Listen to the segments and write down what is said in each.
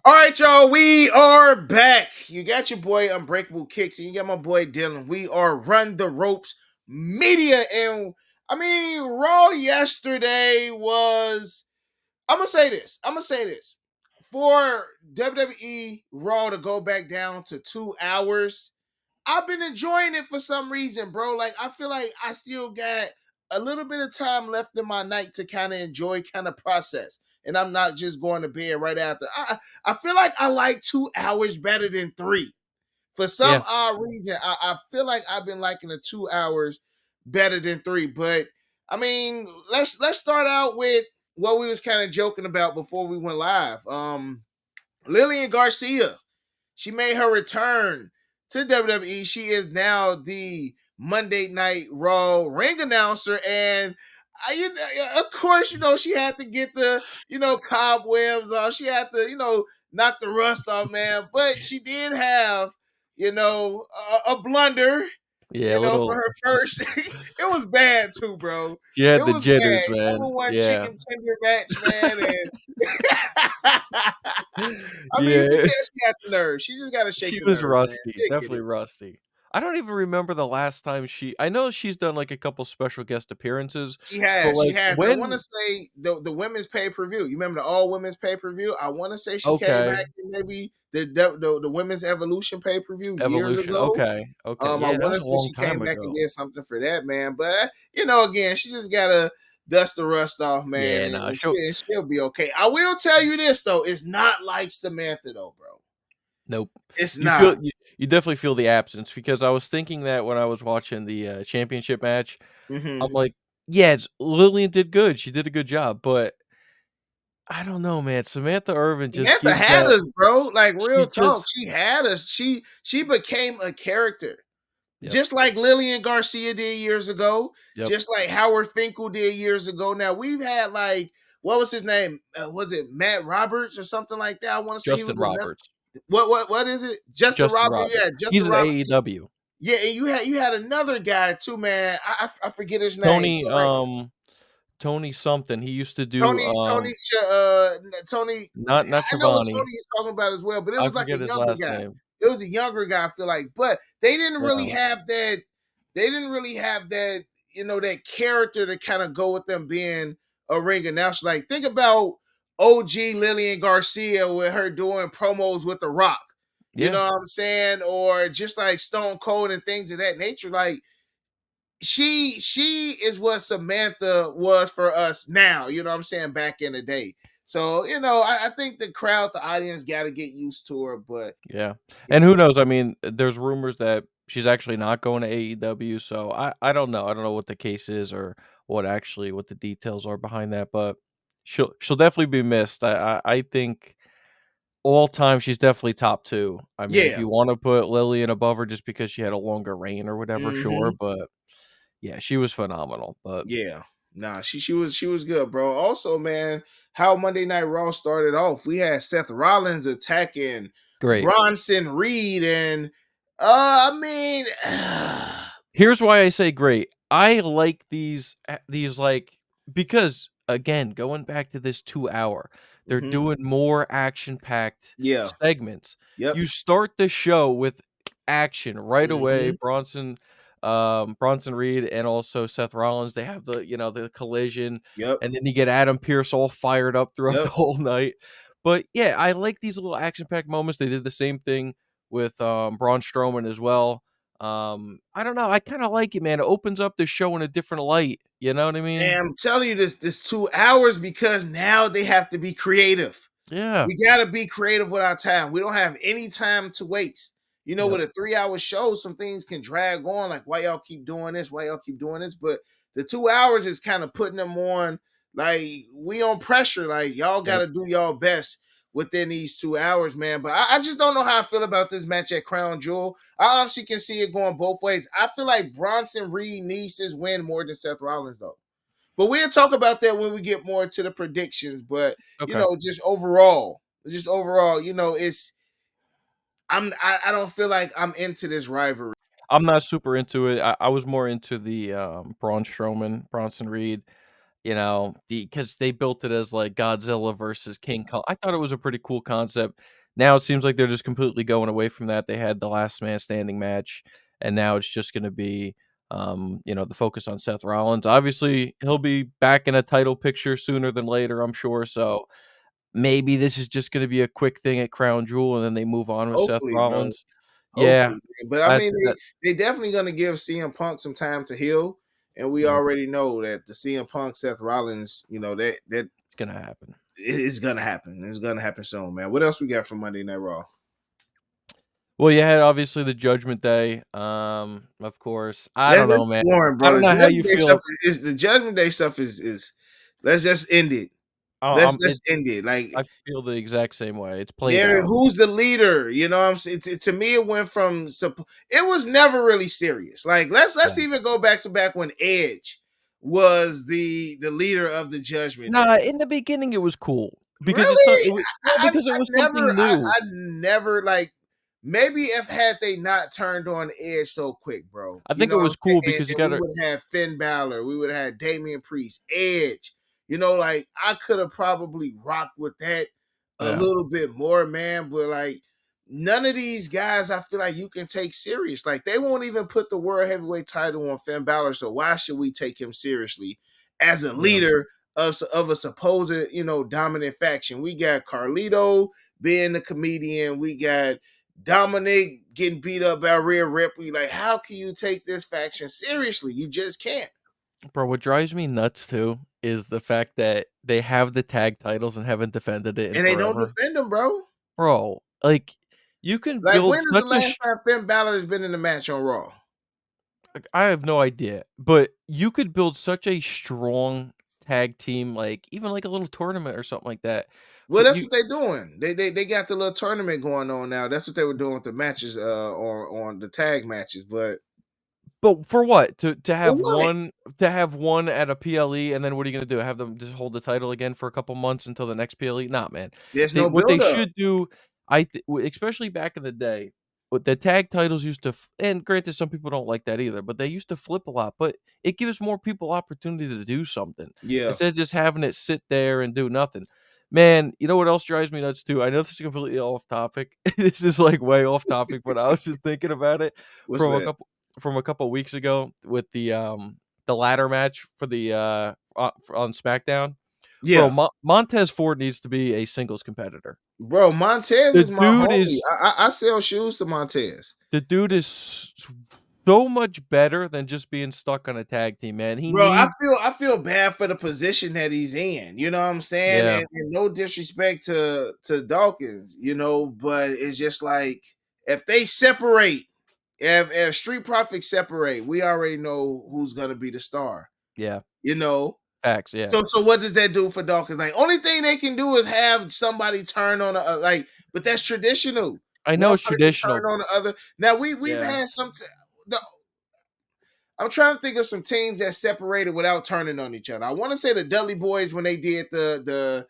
All right, y'all, we are back. You got your boy Unbreakable Kicks, and you got my boy Dylan. We are Run the Ropes Media, and I mean, Raw yesterday was. I'm gonna say this. For WWE Raw to go back down to 2 hours, I've been enjoying it for some reason, bro. Like, I feel like I still got a little bit of time left in my night to kind of enjoy, kind of process. And I'm not just going to bed right after. I feel like I like 2 hours better than three. For some Yeah, odd reason, I feel like I've been liking the 2 hours better than three. But I mean, let's start out with what we was kind of joking about before we went live. Lilian Garcia, she made her return to WWE. She is now the Monday Night Raw ring announcer, and of course, she had to get the cobwebs off. She had to knock the rust off, man. But she did have a blunder. yeah, a For little. her first, it was bad too, bro. She It had the was bad. jitters, man. Number one Yeah, chicken tender match, man, and I mean, you can yeah. tell she got the nerve. She just got to shake She the was nerve, man. rusty, She'll get definitely it. rusty. I don't even remember the last time I know she's done like a couple special guest appearances, She but has. She like has. I want to when? say the women's pay per view. You remember the all women's pay per view? I want to say she came Okay, back in maybe the women's evolution pay per view years Evolution. ago. Okay, okay. I Yeah, that want to was a say long she came time back and ago. did something for that, man. But again, she just gotta dust the rust off, man, Yeah, and, nah, and she'll. she'll be okay. I will tell you this though, it's not like Samantha though, bro. Nope. It's You feel not. you definitely feel the absence because I was thinking that when I was watching the championship match. I'm Mm-hmm. like, yes, Lillian did good. She did a good job, but I don't know, man. Samantha Irvin just Samantha gives had that. us, bro. Like She real talk, just. she had us. She became a character. Yep. Just like Lilian Garcia did years ago, Yep. just like Howard Finkel did years ago. Now we've had like what was his name? Was it Matt Roberts or something like that? I want to say he Justin was another. Roberts. What is it? Justin Justin Roberts. Roberts. Yeah, He's Justin in Roberts. AEW. Yeah, and you had another guy too, man. I forget his name, Tony, but like Tony something. He used to do Tony. not I know what Schiavone. Tony is talking about as well, but it I was like a forget his younger last guy. name. It was a younger guy, I feel like, but they didn't really Yeah. have that. They didn't really have that, that character to kind of go with them being a ring announcer. Like, think about OG Lilian Garcia with her doing promos with The Rock. You Yeah. know what I'm saying? Or just like Stone Cold and things of that nature. Like, she is what Samantha was for us now, you know what I'm saying, back in the day. So, I think the crowd, the audience got to get used to her, but Yeah. yeah. And who knows? I mean, there's rumors that she's actually not going to AEW, so I don't know. I don't know what the case is or what the details are behind that, but she'll definitely be missed. I think all time she's definitely top 2. I mean, if Yeah. you wanna put Lillian above her just because she had a longer reign or whatever, sure, Hmm. but yeah, she was phenomenal, but Yeah. Nah, she was good, bro. Also, man, how Monday Night Raw started off, we had Seth Rollins attacking great. Bronson Reed, and I mean, Here's why I say great. I like these, like because, again, going back to this 2 hour, they're mhm, doing more action-packed yeah, segments. yep, You start the show with action right away. hmm, Bronson Reed and also Seth Rollins, they have the collision, yep, and then you get Adam Pearce all fired up throughout the yep. whole night. But, yeah, I like these little action-packed moments. They did the same thing with, Braun Strowman as well. I don't know. I kind of like it, man. It opens up the show in a different light. You know what I mean? And I'm telling you this 2 hours because now they have to be creative. Yeah. We gotta be creative with our time. We don't have any time to waste. Yep. With a 3 hour show, some things can drag on. Like, why y'all keep doing this? Why y'all keep doing this? But the 2 hours is kind of putting them on. Like, we on pressure. Like, y'all Yep. gotta do y'all best within these 2 hours, man. But I just don't know how I feel about this match at Crown Jewel. I honestly can see it going both ways. I feel like Bronson Reed needs his win more than Seth Rollins, though. But we'll talk about that when we get more to the predictions. But Okay. just overall, it's I don't feel like I'm into this rivalry. I'm not super into it. I was more into the Braun Strowman, Bronson Reed. because they built it as like Godzilla versus King Kong. I thought it was a pretty cool concept. Now it seems like they're just completely going away from that. They had the last man standing match, and now it's just going to be, the focus on Seth Rollins. Obviously, he'll be back in a title picture sooner than later, I'm sure. So maybe this is just going to be a quick thing at Crown Jewel, and then they move on with Seth Hopefully, bro. Rollins. Yeah, Hopefully, man. But I that mean, that they definitely gonna give CM Punk some time to heal, and we yeah, already know that the CM Punk Seth Rollins, that it's gonna happen. it is gonna happen. It's gonna happen soon, man. What else we got from Monday Night Raw? Well, you had obviously the Judgment Day, of course. I don't know, That's man. boring, I bro. don't The know how Judgment you Day stuff feel. is the Judgment Day stuff is let's just end it. I Let's I'm let's end it. Like I feel the exact same way. It's played there, out. who's the leader? You know what I'm saying? To me, it went from it was never really serious. Like let's Yeah. even go back to back when Edge was the leader of the Judgment Day. Nah, in the beginning, it was cool because Really? because it was something new. I never like maybe if had they not turned on Edge so quick, bro. I You think know it what I'm was cool saying? because you And we gotta would have Finn Balor, we would have Damian Priest, Edge. Like I could have probably rocked with that a yeah, little bit more, man. But like none of these guys I feel like you can take serious. Like they won't even put the world heavyweight title on Finn Balor. So why should we take him seriously as a yeah. leader of a supposed, dominant faction? We got Carlito being the comedian. We got Dominic getting beat up by Rhea Ripley. Like, how can you take this faction seriously? You just can't. Bro, what drives me nuts too is the fact that they have the tag titles and haven't defended it in And they don't forever. defend them, bro. Bro, like, you can Like, when build is the such a last time Finn Balor has been in a match on Raw? like, I have no idea, but you could build such a strong tag team, like, even, like, a little tournament or something like that Well, for that's you. what they're doing. They got the little tournament going on now. That's what they were doing with the matches on the tag matches. But But for what? To for have what? one at a PLE, and then what are you gonna do? Have them just hold the title again for a couple months until the next PLE? Nah, man. There's They no what they build up. should do, especially back in the day, what the tag titles used to and granted, some people don't like that either, but they used to flip a lot, but it gives more people opportunity to do something Yeah. instead of just having it sit there and do nothing. Man, you know what else drives me nuts too? I know this is completely off topic. This is, like, way off topic, but I was just thinking about it What's from a that? couple from a couple weeks ago with the ladder match for the on SmackDown. Bro, Yeah. Montez Ford needs to be a singles competitor. Bro, Montez The is my dude homie. is I sell shoes to Montez. the dude is so much better than just being stuck on a tag team, man. He Bro, needs I feel bad for the position that he's in. You know what I'm saying? yeah, And no disrespect to Dawkins, but it's just like if they separate, if Street Profits separate, we already know who's gonna be the star. yeah, You know. facts, yeah. So what does that do for Dawkins? Like only thing they can do is have somebody turn on but that's traditional. I know One it's person turn traditional. on the other. Now we've Yeah, had some. I'm trying to think of some teams that separated without turning on each other. I want to say the Dudley Boys when they did the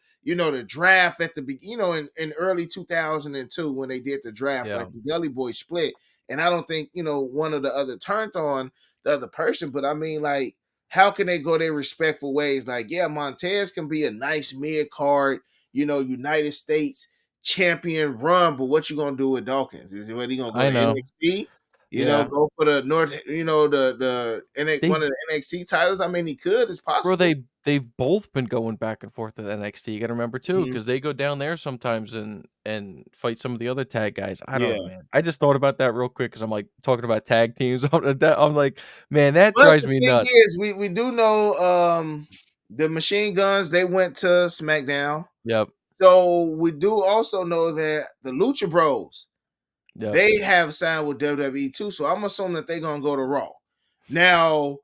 draft at the in early 2002 when they did the draft, yeah. like the Dudley Boys split, and I don't think one of the other turned on the other person, but I mean like how can they go their respectful ways? Like yeah, Montez can be a nice mid card, United States champion run, but what you gonna do with Dawkins? Is he gonna go I to know. NXT? Yeah. Go for the North, one They've of the NXT titles. I mean, he could. It's Bro, possible. they've both been going back and forth at NXT. You gotta remember too, Mhm. because they go down there sometimes and fight some of the other tag guys. I don't know, Yeah. man. I just thought about that real quick because I'm, like, talking about tag teams. I'm like, "Man, that But drives the me thing nuts." is, we do know the Machine Guns. They went to SmackDown, Yep, so we do also know that the Lucha Bros yep. they have signed with WWE too. So I'm assuming that they're gonna go to Raw. Now,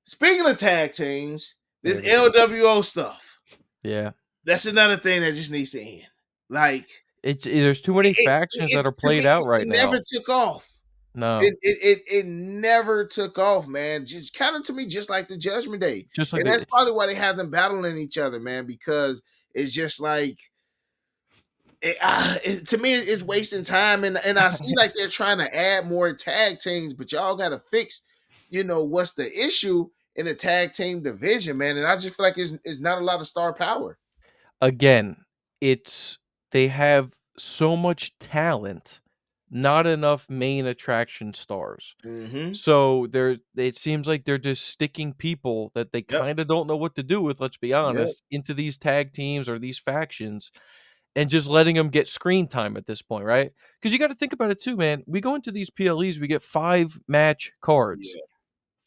speaking of tag teams, There this we go. LWO stuff. Yeah. That's another thing that just needs to end. Like There's too many factions it that are to me, played out right it never now. took off. No. It never took off, man. Just kind of to me, just like the Judgment Day, Just like and that's the probably why they have them battling each other, man. Because it's just like to me, it's wasting time, and I see like they're trying to add more tag teams, but y'all got to fix, what's the issue? in the tag team division, man. And I just feel like it's not a lot of star power. Again, it's they have so much talent, not enough main attraction stars. Mm-hmm. So it seems like they're just sticking people that they Yep. kinda don't know what to do with, let's be Yep. honest, into these tag teams or these factions and just letting them get screen time at this point, right? Because you gotta think about it too, man. We go into these PLEs, we get 5 match cards. Yeah.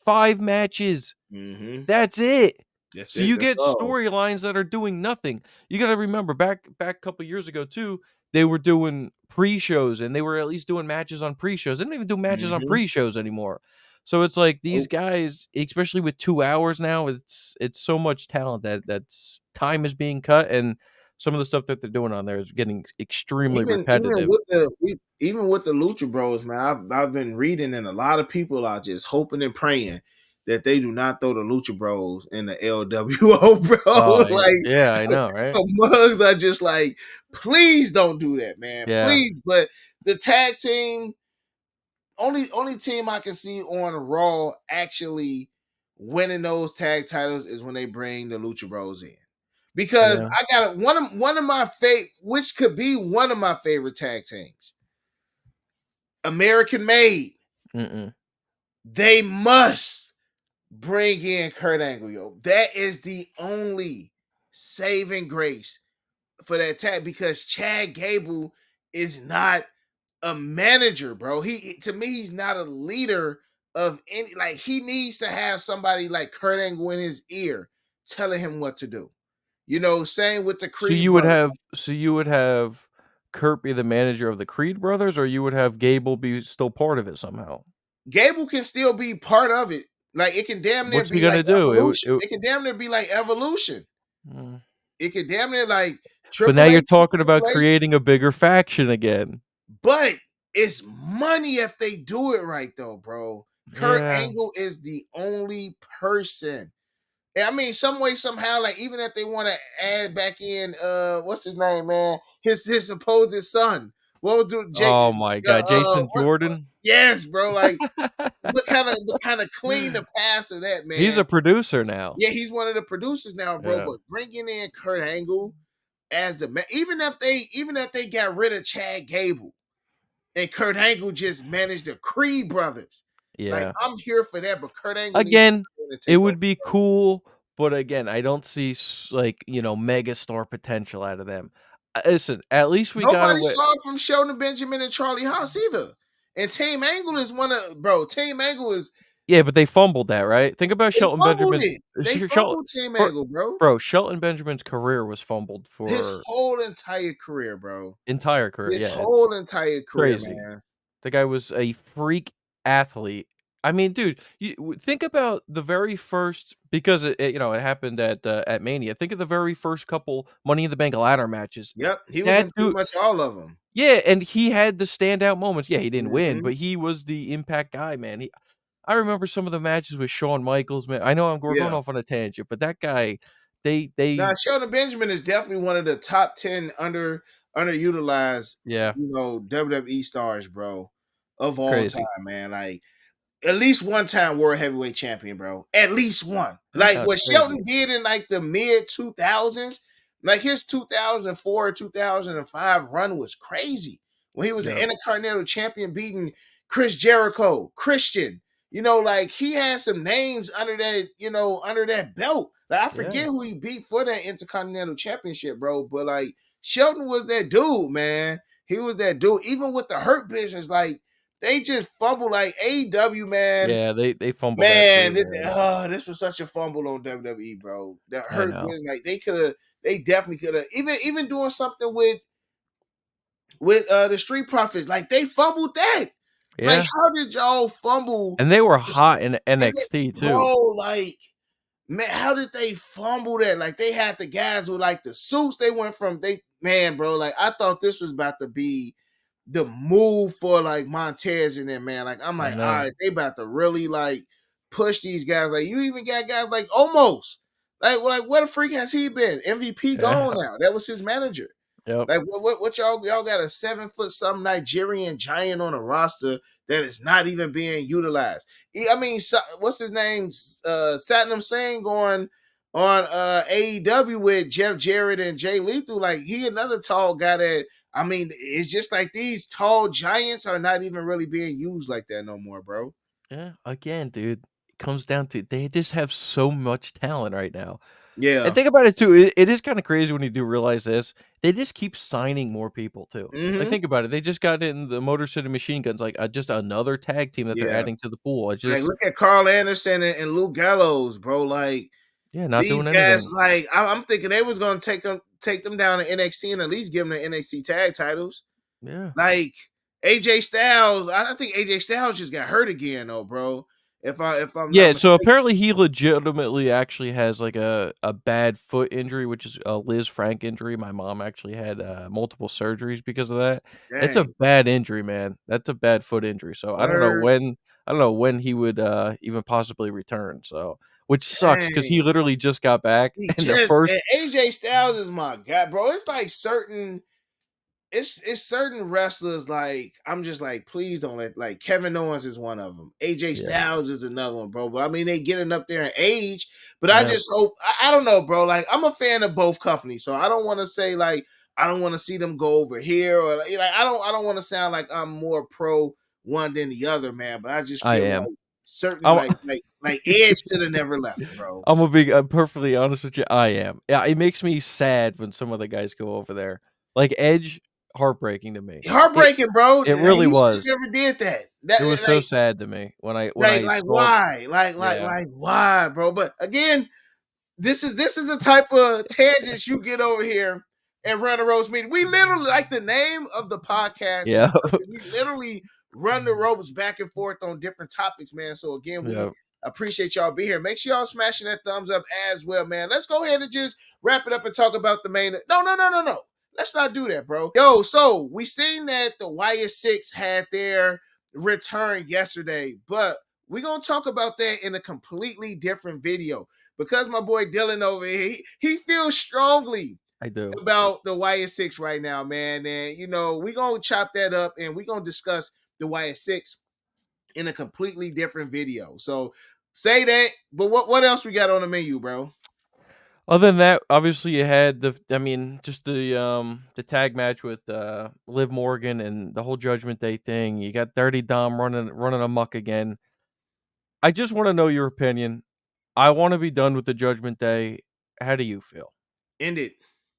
5 matches. Mm-hmm. That's it. That's So it. you That's get all. storylines that are doing nothing. You gotta remember back a couple years ago too, they were doing pre-shows and they were at least doing matches on pre-shows. They don't even do matches on Mm-hmm. pre-shows anymore. So it's like these Nope. guys, especially with 2 hours now, it's so much talent that's time is being cut and some of the stuff that they're doing on there is getting extremely repetitive. Even with the Lucha Bros, man, I've been reading, and a lot of people are just hoping and praying that they do not throw the Lucha Bros in the LWO, bro. Oh, yeah, I Like know, right? the mugs are just like, please don't do that, man. Yeah, Please. But the tag team, only team I can see on Raw actually winning those tag titles is when they bring the Lucha Bros in. Because yeah. I got one of my favorite, which could be one of my favorite tag teams, American Made. Mm-mm. They must bring in Kurt Angle, yo. That is the only saving grace for that tag because Chad Gable is not a manager, bro. He to me, he's not a leader of any. Like he needs to have somebody like Kurt Angle in his ear telling him what to do. Same with the So Creed you would brothers. have Kurt be the manager of the Creed brothers, or you would have Gable be still part of it somehow? Gable can still be part of it. Like it can damn near What's he be like gonna do? evolution. It can damn near be like evolution. Mm. It can damn near like But now Triple you're H is talking about Triple H, creating a bigger faction again. but it's money if they do it right, though, bro. Kurt Yeah. Angle is the only person. I mean, some way, somehow, like even if they want to add back in, what's his name, man? His supposed son. What would do, Jake? Oh my god, Jason Jordan? Yes, bro. Like, what kind of clean the pass of that, He's a man. producer now. Yeah, he's one of the producers now, bro. Yeah. But bringing in Kurt Angle as the man, even if they got rid of Chad Gable and Kurt Angle just managed the Creed brothers, like Yeah. I'm here for that. But Kurt Angle needs Again, to it take over. would be cool, but again, I don't see like, mega star potential out of them. Listen, at least we got Nobody away. saw it from Sheldon Benjamin and Charlie Haas either. And Team Angle is one of bro. Team Angle is Yeah, but they fumbled that, right? Think about they Shelton fumbled Benjamin's it. They Shel fumbled Team bro Angle, bro. bro, Shelton Benjamin's career was fumbled His for whole entire career, bro. entire career. His Yeah, it's whole entire career, crazy. man. The guy was a freak athlete. I mean, dude, think about the very first because it happened at Mania. Think of the very first couple Money in the Bank ladder matches. Yep, he was That in pretty dude, much all of them. yeah, and he had the standout moments. Yeah, he didn't win, Hmm. but he was the impact guy, man. I remember some of the matches with Shawn Michaels, man. I know we're going Yeah. off on a tangent, but that guy, Now they Sheldon Benjamin is definitely one of the top 10 underutilized, yeah, WWE stars, bro, of all time, crazy. man. Like at least one time world heavyweight champion, bro. At least one. I Like know it's what crazy. Shelton did in like the mid 2000s, like his 2004 2005 run was crazy. When he was an Yeah, intercontinental champion beating Chris Jericho, Christian, like he had some names under that belt. Like I yeah, forget who he beat for that intercontinental championship, bro. But like Shelton was that dude, man. He was that dude. Even with the Hurt Business, like they just fumbled like AEW, man. yeah. They fumbled that too, Man, man. this was such a fumble on WWE, bro. That I hurt. know. Like they definitely could have. Even doing something with the Street Profits, like they fumbled that. Like, Yeah, how did y'all fumble? and they were hot in And then, NXT too. bro, like, man, how did they fumble that? Like, they had the guys with like the suits. They went from man, bro. Like, I thought this was about to be the move for like Montez and them, man. Like, I'm I like, all know. right, they about to really like push these guys. Like, you even got guys like almost like, where the freak has he been? MVP Yeah, gone now. That was his manager. Yep. Like what y'all got a 7 foot something Nigerian giant on a roster that is not even being utilized. I mean, what's his name? Satnam Singh on AEW with Jeff Jarrett and Jay Lethal. Like he another tall guy that I mean, it's just like these tall giants are not even really being used like that no more, bro. Yeah. Again, dude, it comes down to they just have so much talent right now. And Yeah. think about it too. It is kind of crazy when you do realize this. They just keep signing more people too. Like Mm-hmm. think about it. They just got in the Motor City Machine Guns, like just another tag team that they're Yeah. adding to the pool. It Like just look at Carl Anderson and Luke Gallows, bro. Like yeah, not these doing guys, anything. like I'm thinking they was gonna take them down to NXT and at least give them the NXT tag titles. Yeah. Like AJ Styles, I think AJ Styles just got hurt again, though, bro. If I'm not Yeah, so mistaken, apparently he legitimately actually has like a bad foot injury, which is a Liz Frank injury. My mom actually had multiple surgeries because of that. It's a dang, bad injury, man. That's a bad foot injury. So word, I don't know when he would even possibly return. So which sucks because he dang. literally just got back He and the just first and AJ Styles is my guy, bro. It's like certain it's certain wrestlers like I'm just like please don't let like Kevin Owens is one of them. AJ yeah. Styles is another one, bro. But I mean they getting up there in age, but I Yeah. just hope I don't know, bro. Like I'm a fan of both companies, so I don't want to say like I don't want to see them go over here or like I don't want to sound like I'm more pro one than the other, man. But I just I feel am. like certain I'm like Edge should have never left, bro. I'm perfectly honest with you, I am. Yeah, it makes me sad when some of the guys go over there. Like Edge, heartbreaking to me. It Heartbreaking, bro. it really He should have was. never did that. It was so sad to me when I Like saw why? yeah. Why, bro? But again, this is the type of tangents you get over here and run a roast meeting. We literally like the name of the podcast is Yeah. perfect. We literally run the ropes back and forth on different topics, man. So again, we Yeah. appreciate y'all being here. Make sure y'all smashing that thumbs up as well, man. Let's go ahead and just wrap it up and talk about the main. No. Let's not do that, bro. Yo, so we seen that the YS6 had their return yesterday, but we're gonna talk about that in a completely different video because my boy Dylan over here, he feels strongly I do. about the YS6 right now, man. And you know, we're gonna chop that up and we're gonna discuss the YS6 in a completely different video. So say that, but what else we got on the menu, bro? Other than that, obviously you had just the tag match with Liv Morgan and the whole Judgment Day thing. You got Dirty Dom running amok again. I just want to know your opinion. I want to be done with the Judgment Day. How do you feel? End it.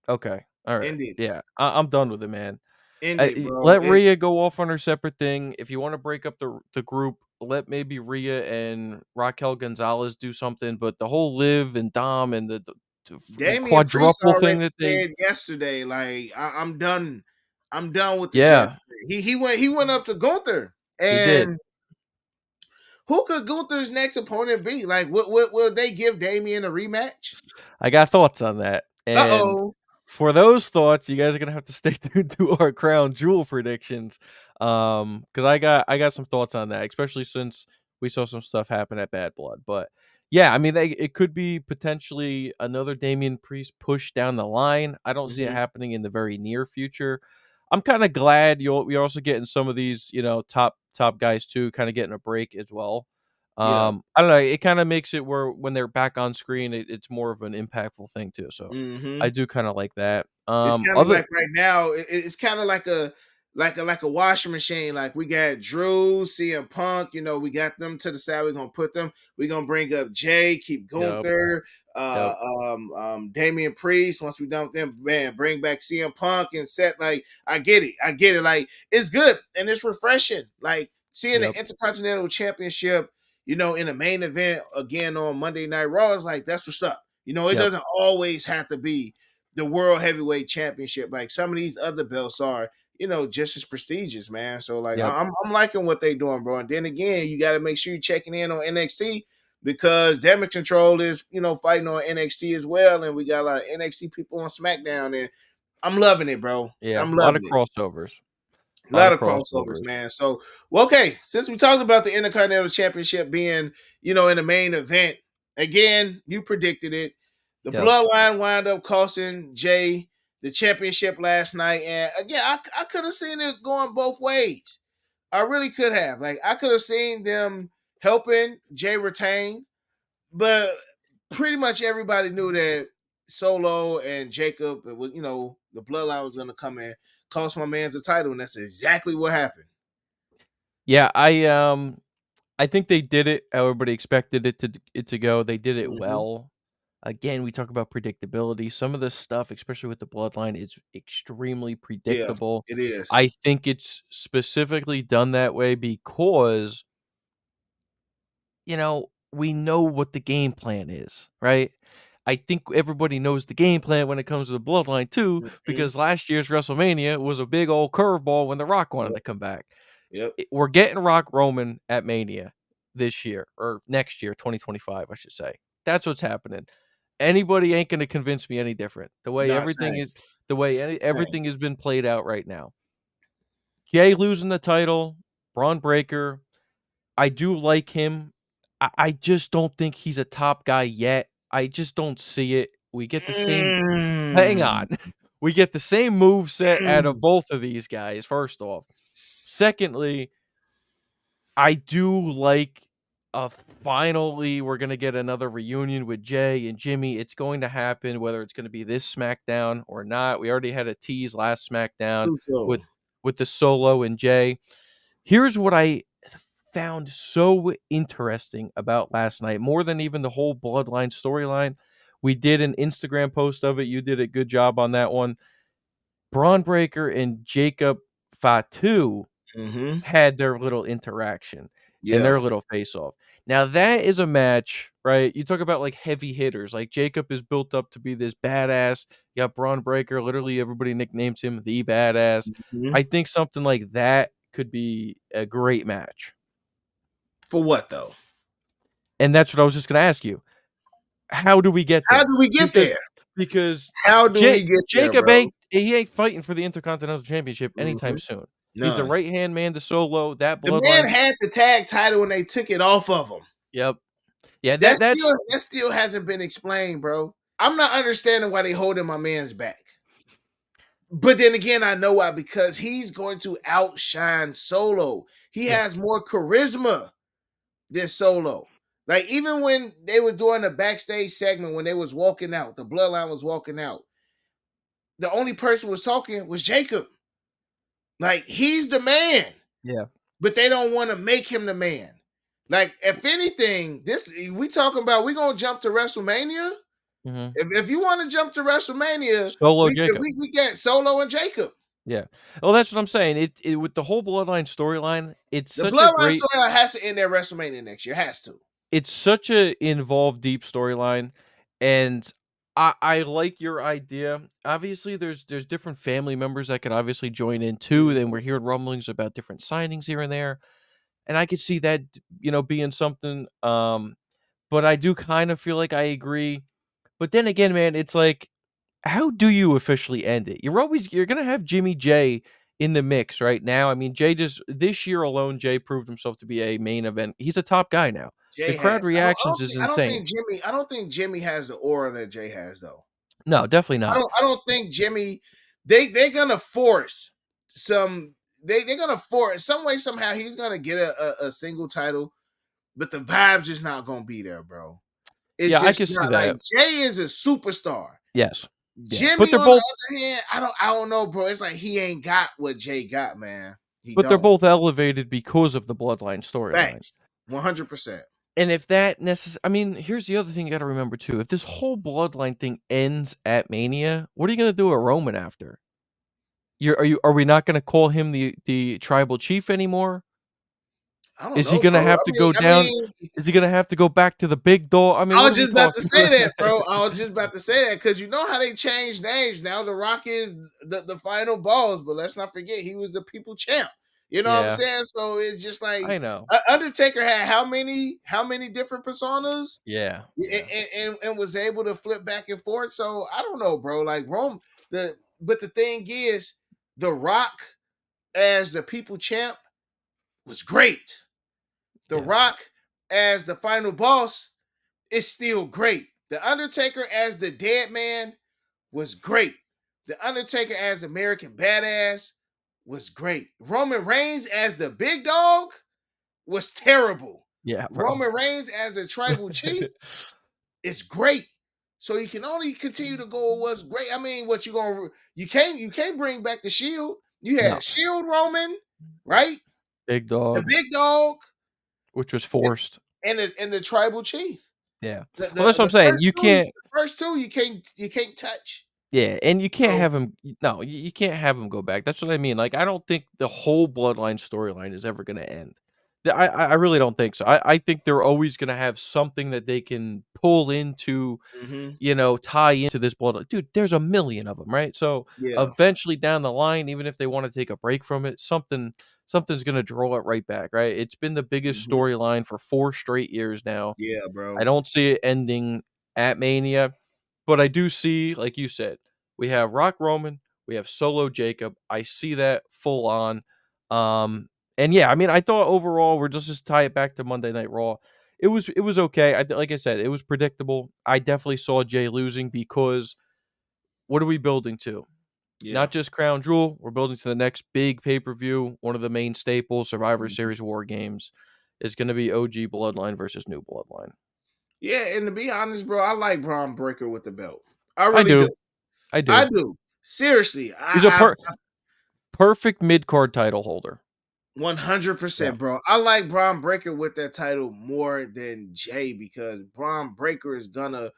Okay. All right. End it. Yeah. I'm done with it, man. End it, bro. Let It's Rhea go off on her separate thing. If you want to break up the group, let maybe Rhea and Raquel Gonzalez do something. But the whole Liv and Dom and the freaking Damian Priest quadruple thing already that they said yesterday, like I'm done. I'm done with the judgment. yeah, He went up to Gunther. he did. And who could Gunther's next opponent be? Like, what will they give Damian a rematch? I got thoughts on that. And Uh-oh. for those thoughts, you guys are gonna have to stay tuned to our crown jewel predictions. Because I got some thoughts on that, especially since we saw some stuff happen at Bad Blood. But yeah, I mean, it could be potentially another Damian Priest push down the line. I don't see it Mhm. happening in the very near future. I'm kind of glad you're also getting some of these, top guys too, kind of getting a break as well. Yeah. I don't know. It kind of makes it where when they're back on screen, it's more of an impactful thing too. So I Mhm. do kind of like that. It's kind of Other like right now, it's kind of like a washing machine. Like we got Drew, CM Punk, we got them to the side. We're gonna put them, we're gonna bring up Jay, keep Yep, Gunther, yep, Damian Priest. Once we done with them, man, bring back CM Punk and set like I get it. I get it. Like it's good and it's refreshing. Like seeing the yep, Intercontinental Championship, in the main event again on Monday Night Raw is like that's what's up. It yep, doesn't always have to be the World Heavyweight Championship. Like some of these other belts are, just as prestigious, man. So like yep, I'm liking what they doing, bro. And then again, you got to make sure you're checking in on NXT because Damage Control is, fighting on NXT as well, and we got a lot of NXT people on SmackDown, and I'm loving it, bro. yeah. I'm A lot of loving it. crossovers. A A lot lot of of crossovers, crossovers. man. So, well, okay, since we talked about the Intercontinental Championship being, in the main event, again, you predicted it. The Yep, Bloodline wound up costing Jay the championship last night. And again, I could have seen it going both ways. I really could have. Like, I could have seen them helping Jay retain, but pretty much everybody knew that Solo and Jacob, it was, the bloodline was going to come in, cost my man's a title, and that's exactly what happened. Yeah, I think they did it how everybody expected it to go. They did it Mm-hmm. well. Again, we talk about predictability. Some of this stuff, especially with the bloodline, is extremely Yeah, predictable. it is. I think it's specifically done that way because, we know what the game plan is, right? I think everybody knows the game plan when it comes to the bloodline too, Mm-hmm. because last year's WrestleMania was a big old curveball when The Rock wanted Yep. to come back. Yep. We're getting Rock Roman at Mania this year or next year, 2025, I should say. That's what's happening. Anybody ain't gonna convince me any different. Nah, same. The way Same. everything has been played out right now. Jay losing the title, Braun Breaker. I do like him. I just don't think he's a top guy yet. I just don't see it. We get the same. Hang Mm. on. We get the same move set out of Mm. both of these guys. First off, secondly, I do like finally we're gonna get another reunion with Jay and Jimmy. It's going to happen, whether it's gonna be this SmackDown or not. We already had a tease last SmackDown Too with soon. with the Solo and Jay. Here's what I found so interesting about last night, more than even the whole bloodline storyline. We did an Instagram post of it. You did a good job on that one. Braun Breaker and Jacob Fatu Mm-hmm. had their little interaction and Yeah. their little face off. Now that is a match, right? You talk about like heavy hitters. Like Jacob is built up to be this badass. You got Braun Breaker. Literally everybody nicknames him the badass. Mm-hmm. I think something like that could be a great match. For what though? And that's what I was just gonna ask you. How do we get How there? do we get Because there? because How do Ja we get there, Jacob bro? ain't fighting for the Intercontinental Championship anytime Mm-hmm. soon. He's the None. right-hand man to Solo, that The man bloodline. had the tag title and they took it off of him. Yep. Yeah, That that's still that still hasn't been explained, bro. I'm not understanding why they holding my man's back. But then again, I know why, because he's going to outshine Solo. He yeah. has more charisma than Solo. Like, even when they were doing the backstage segment, when they was walking out, the bloodline was walking out. The only person was talking was Jacob. Like, he's the man, Yeah. but they don't want to make him the man. Like, if anything, this we talking about, we gonna jump to WrestleMania. Mhm. If you want to jump to WrestleMania, Solo we can Jacob. we get Solo and Jacob. Yeah. Well, that's what I'm saying. It with the whole bloodline storyline, The bloodline storyline has to end at WrestleMania next year. Has to. it's such a involved, deep storyline, and I like your idea. Obviously, there's different family members that could obviously join in too. Then we're hearing rumblings about different signings here and there, and I could see that being something. But I do kind of feel like I agree. But then again, man, it's like, how do you officially end it? You're gonna have Jimmy J in the mix right now. I mean, Jay just this year alone, Jay proved himself to be a main event. He's a top guy now. The Jay has. crowd reactions is I don't insane. think Jimmy. I don't think Jimmy has the aura that Jay has, though. No, definitely not. I don't think Jimmy. They're gonna force some. They're gonna force some way somehow. He's gonna get a single title, but the vibes is not gonna be there, bro. It's Yeah, I just can see not like that. Jay is a superstar. Yes. Yeah. But Jimmy, they're on the both other hand, I don't know, bro. It's like he ain't got what Jay got, man. He but they're don't. both elevated because of the bloodline storyline. Facts. 100%. And if that I mean, here's the other thing you got to remember too. If this whole bloodline thing ends at Mania, what are you going to do with Roman after? Are we not gonna call him the tribal chief anymore? I don't Is he know, gonna bro. have to go I down? mean, Is he gonna have to go back to the big dog? I mean, I what was are we just about to talking say that, about? bro. I was just about to say that because you know how they changed names. Now The Rock is the final boss, but let's not forget he was the people champ. You know what I'm Yeah, saying? So it's just like I know. Undertaker had how many different personas, Yeah, yeah, and was able to flip back and forth. So I don't know, bro. Like Rome, but the thing is, The Rock as the people champ was great. The yeah, Rock as the final boss is still great. The Undertaker as the dead man was great. The Undertaker as American Badass was great. Roman Reigns as the big dog was terrible. Yeah, bro. Roman Reigns as a tribal chief is great. So you can only continue to go with what's great. I mean, what you can't bring back the Shield. You No. had Shield Roman, right? Big The dog, big dog which was forced. and the tribal chief. Yeah. The Well, that's the, what I'm the saying. first You two, can't. the first two you can't touch. Yeah, and you can't So have him. No, you can't have him go back. That's what I mean. Like, I don't think the whole bloodline storyline is ever going to end. I really don't think so. I think they're always going to have something that they can pull into, mhm, tie into this bloodline. Dude, there's a million of them, right? So yeah. eventually down the line, even if they want to take a break from it, something's going to draw it right back, right? It's been the biggest Mhm. storyline for 4 straight years now. Yeah, I bro. don't see it ending at Mania, but I do see, like you said, we have Rock Roman, we have Solo Jacob. I see that full on. Um, and yeah, I mean, I thought overall we're just tie it back to Monday Night Raw. It was okay. Like I said, it was predictable. I definitely saw Jay losing because what are we building to? Yeah. Not just Crown Jewel. We're building to the next big pay per view. One of the main staples, Survivor Mhm. Series War Games, is going to be OG Bloodline versus New Bloodline. Yeah, and to be honest, bro, I like Braun Breaker with the belt. I I really do. do. I I do. do. Seriously, He's a I perfect mid card title holder. 100%, Yeah. bro. I like Braun Breaker with that title more than Jay because Braun Breaker is gonna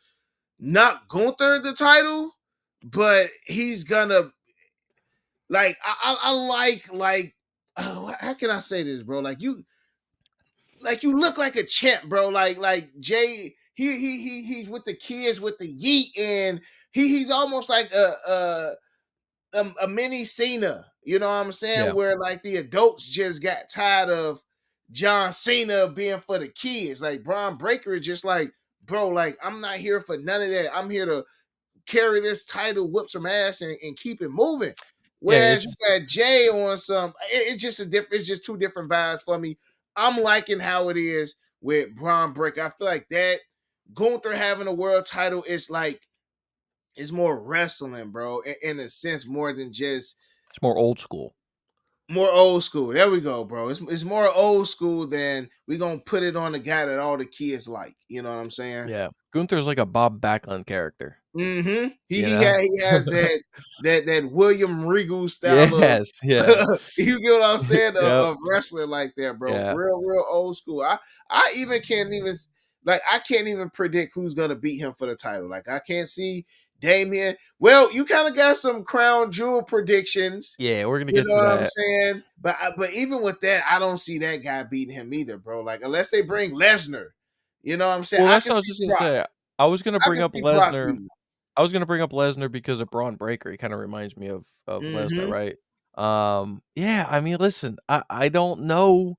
not Gunther the title, but he's gonna I like oh, how can I say this, bro? Like you look like a champ, bro. Like Jay, he's with the kids with the yeet, and he's almost like a mini Cena. You know what I'm saying? Yeah. Where like the adults just got tired of John Cena being for the kids. Like Braun Breaker is just like, bro, like I'm not here for none of that. I'm here to carry this title, whip some ass, and keep it moving. Yeah, Whereas you it's got Jay on it's just a different, it's just two different vibes for me. I'm liking how it is with Braun Breaker. I feel like that Gunther having a world title is like it's more wrestling, bro, in a sense, more than just more old school. more old school. There we go, bro. It's more old school than we gonna put it on the guy that all the kids like. You know what I'm saying? Yeah. Gunther's like a Bob Backlund character, Mm-hmm. He you he, know? ha- he has that William Regal style of Yes, yeah. you get what I'm saying Yep. of wrestling like that, bro. Yeah. Real old school. I even can't even I can't even predict who's gonna beat him for the title. Like I can't see Damien. Well, you kind of got some crown jewel predictions. Yeah, we're gonna You get know to what I'm that. saying? But even with that, I don't see that guy beating him either, bro. Like unless they bring Lesnar, you know what I'm saying? Well, I that's can what I was see just gonna Brock. say. I was gonna I bring can up see Brock Lesnar. beating him. I was gonna bring up Lesnar because of Braun Breaker. He kinda reminds me of Lesnar, Mm-hmm. right? Yeah, I mean, listen, I don't know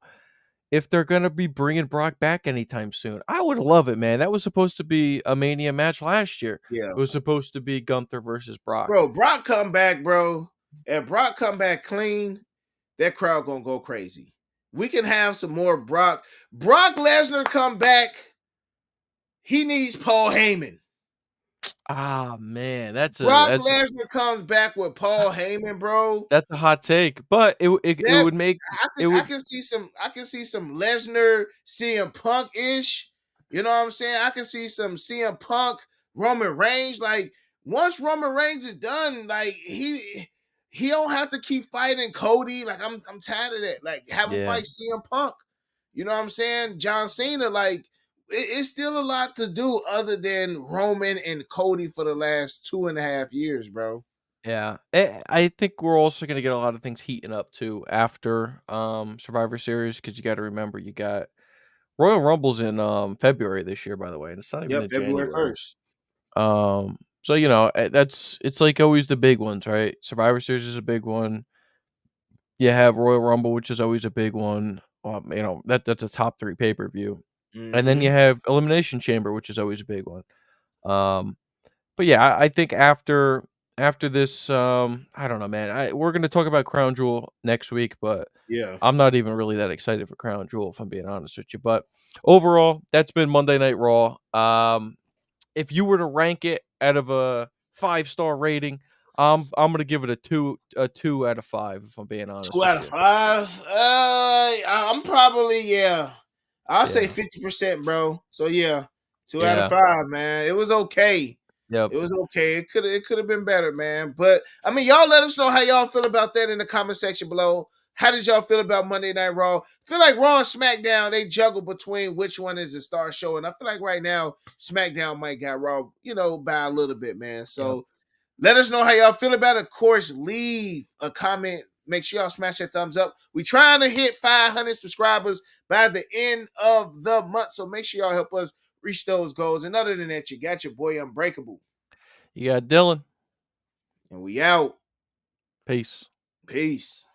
if they're gonna be bringing Brock back anytime soon. I would love it, man. That was supposed to be a Mania match last year. Yeah. It was supposed to be Gunther versus Brock. Bro, Brock come back, bro. If Brock come back clean, that crowd gonna go crazy. We can have some more Brock. Brock Lesnar come back. He needs Paul Heyman. Ah, man, Brock Lesnar comes back with Paul Heyman, bro. that's a hot take, but it That would make I it can I would can see some Lesnar CM Punk ish. You know what I'm saying? I can see some CM Punk Roman Reigns. Like once Roman Reigns is done, like he don't have to keep fighting Cody. Like I'm tired of that. Like have him yeah. fight CM Punk. You know what I'm saying? John Cena. Like it's still a lot to do other than Roman and Cody for the last 2.5 years, bro. Yeah, I think we're also gonna get a lot of things heating up too after Survivor Series because you got to remember you got Royal Rumbles in February this year, by the way, and it's not even Yep, in February January. 1st. So it's like always the big ones, right? Survivor Series is a big one. You have Royal Rumble, which is always a big one. That's a top three pay per view, and then you Mm-hmm. have Elimination Chamber, which is always a big one. Um, But yeah, I think after this, I don't know, man. We're gonna talk about Crown Jewel next week, but Yeah. I'm not even really that excited for Crown Jewel, if I'm being honest with you. But overall, that's been Monday Night Raw. If you were to rank it out of a 5-star rating, I'm gonna give it a 2 out of 5 if I'm being honest Two out with of you. five. I'm probably yeah. I'll say Yeah. 50%, bro. So yeah, 2 out of Yeah. 5, man. It was okay. Yep. It was okay. It could have been better, man. But I mean, y'all let us know how y'all feel about that in the comment section below. How did y'all feel about Monday Night Raw? Feel like Raw and SmackDown, they juggle between which one is the star show. And I feel like right now, SmackDown might got Raw, by a little bit, man. Yep. So let us know how y'all feel about it. Of course, leave a comment. Make sure y'all smash that thumbs up. We trying to hit 500 subscribers by the end of the month. So make sure y'all help us reach those goals. And other than that, you got your boy Unbreakable. You got Dylan. And we out. Peace. Peace.